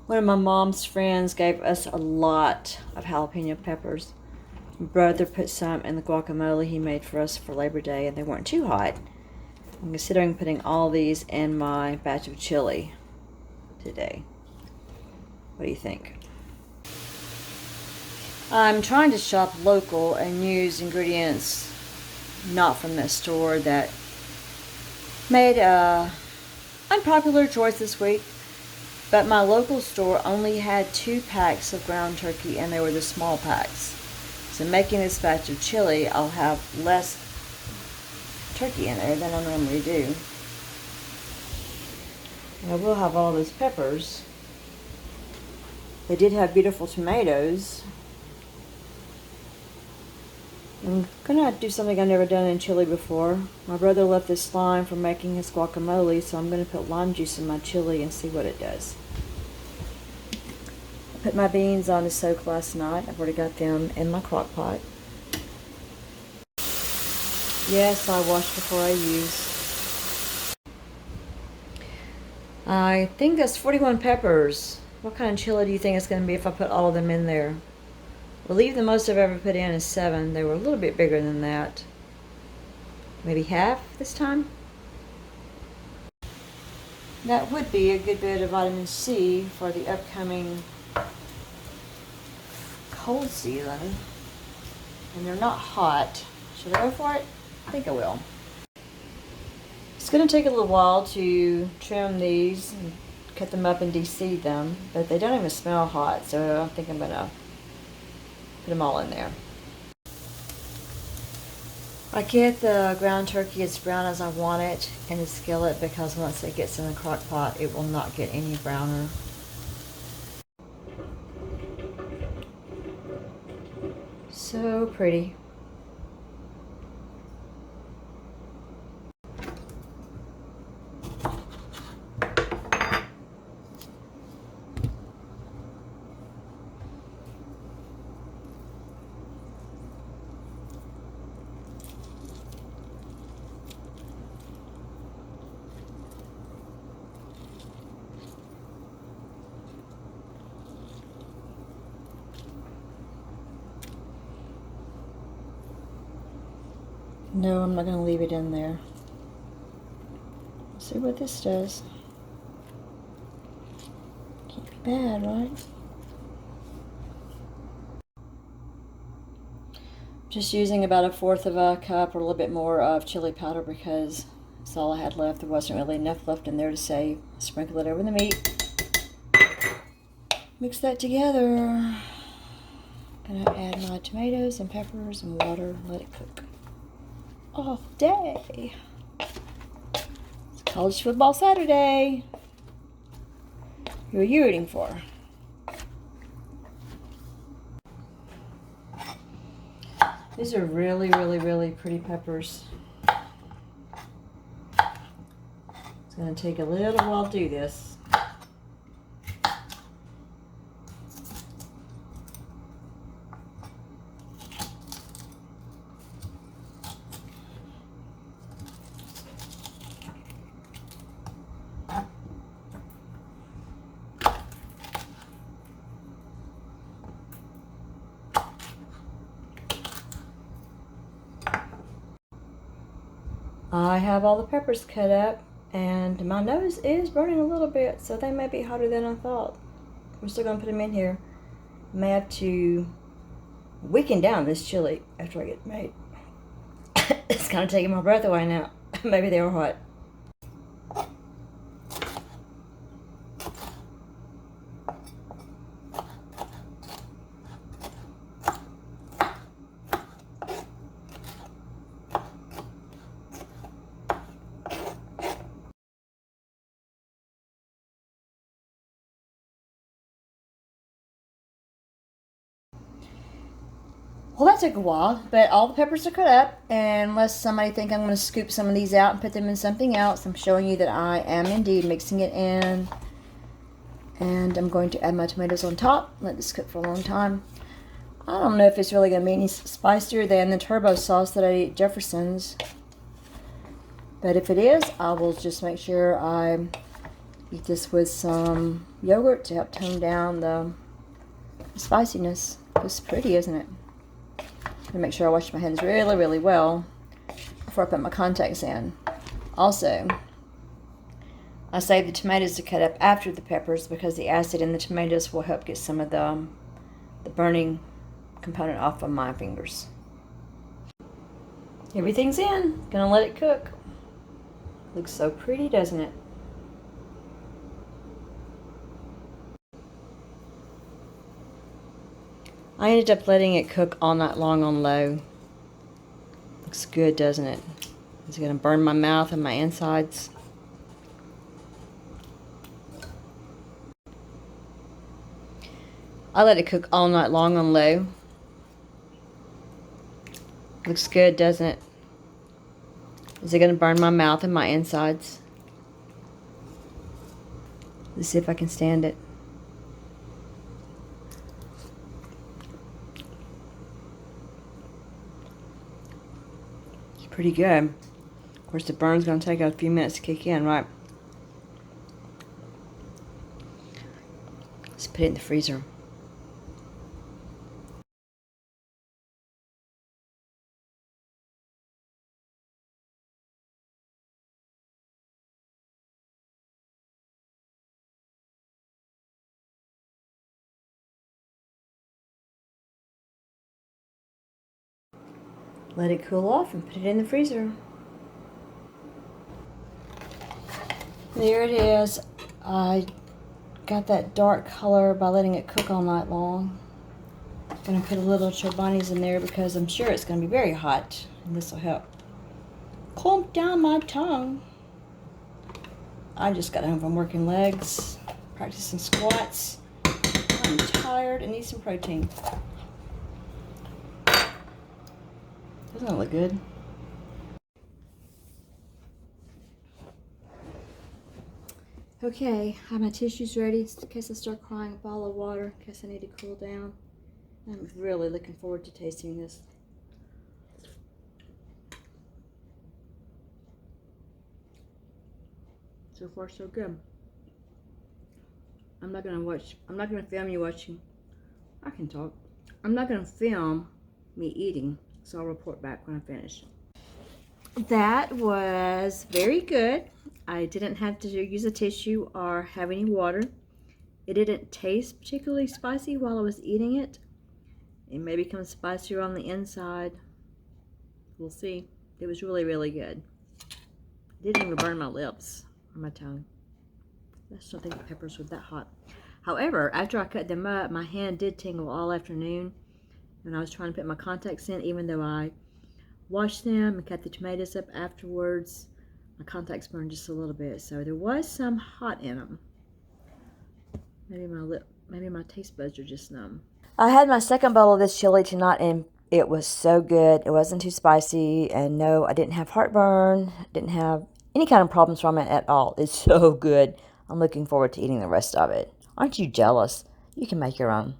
One of my mom's friends gave us a lot of jalapeno peppers. My brother put some in the guacamole he made for us for Labor Day, and they weren't too hot. I'm considering putting all these in my batch of chili today. What do you think? I'm trying to shop local and use ingredients not from this store that made a unpopular choice this week. But my local store only had 2 packs of ground turkey, and they were the small packs. So making this batch of chili, I'll have less turkey in there than I normally do. And I will have all those peppers. They did have beautiful tomatoes. I'm gonna have to do something I've never done in chili before. My brother left this lime for making his guacamole, so I'm gonna put lime juice in my chili and see what it does. I put my beans on to soak last night. I've already got them in my crock pot. Yes, I washed before I use. I think that's 41 peppers. What kind of chili do you think it's gonna be if I put all of them in there? I believe the most I've ever put in is 7. They were a little bit bigger than that. Maybe half this time? That would be a good bit of vitamin C for the upcoming cold season. And they're not hot. Should I go for it? I think I will. It's going to take a little while to trim these and cut them up and de-seed them, but they don't even smell hot, so I think I'm going to put them all in there. I get the ground turkey as brown as I want it in the skillet, because once it gets in the crock pot, it will not get any browner. So pretty. No, I'm not going to leave it in there. Let's see what this does. Can't be bad, right? Just using about 1/4 of a cup or a little bit more of chili powder, because that's all I had left. There wasn't really enough left in there to save. Sprinkle it over the meat. Mix that together. Gonna add my tomatoes and peppers and water. Let it cook all day. It's college football Saturday. Who are you rooting for? These are really, really, really pretty peppers. It's going to take a little while to do this. I have all the peppers cut up, and my nose is burning a little bit, so they may be hotter than I thought. I'm still going to put them in here. I may have to weaken down this chili after I get it made. It's kind of taking my breath away now. Maybe they were hot. Well, that took a while, but all the peppers are cut up, and unless somebody think I'm going to scoop some of these out and put them in something else, I'm showing you that I am indeed mixing it in. And I'm going to add my tomatoes on top, let this cook for a long time. I don't know if it's really going to be any spicier than the turbo sauce that I ate at Jefferson's, but if it is, I will just make sure I Eat this with some yogurt to help tone down the spiciness. It's pretty, isn't it? I'm gonna make sure I wash my hands really, really well before I put my contacts in. Also, I save the tomatoes to cut up after the peppers because the acid in the tomatoes will help get some of the burning component off of my fingers. Everything's in. Gonna let it cook. Looks so pretty, doesn't it? I ended up letting it cook all night long on low. Looks good, doesn't it? Is it gonna burn my mouth and my insides? I let it cook all night long on low. Looks good, doesn't it? Is it gonna burn my mouth and my insides? Let's see if I can stand it. It's pretty good. Of course, the burn's gonna take a few minutes to kick in, right? Let's put it in the freezer. Let it cool off and put it in the freezer. There it is. I got that dark color by letting it cook all night long. I'm going to put a little Chobani's in there because I'm sure it's going to be very hot, and this will help calm down my tongue. I just got home from working legs, practicing squats. I'm tired and need some protein. Doesn't that look good? Okay, I have my tissues ready in case I start crying. A bottle of water in case I need to cool down. I'm really looking forward to tasting this. So far, so good. I'm not gonna film you watching. I can talk. I'm not gonna film me eating, so I'll report back when I finish. That was very good. I didn't have to use a tissue or have any water. It didn't taste particularly spicy while I was eating it. It may become spicier on the inside. We'll see. It was really, really good. It didn't even burn my lips or my tongue. I just don't think the peppers were that hot. However, after I cut them up, my hand did tingle all afternoon. And I was trying to put my contacts in, even though I washed them and cut the tomatoes up afterwards. My contacts burned just a little bit, so there was some hot in them. Maybe my taste buds are just numb. I had my second bowl of this chili tonight, and it was so good. It wasn't too spicy, and no, I didn't have heartburn. Didn't have any kind of problems from it at all. It's so good. I'm looking forward to eating the rest of it. Aren't you jealous? You can make your own.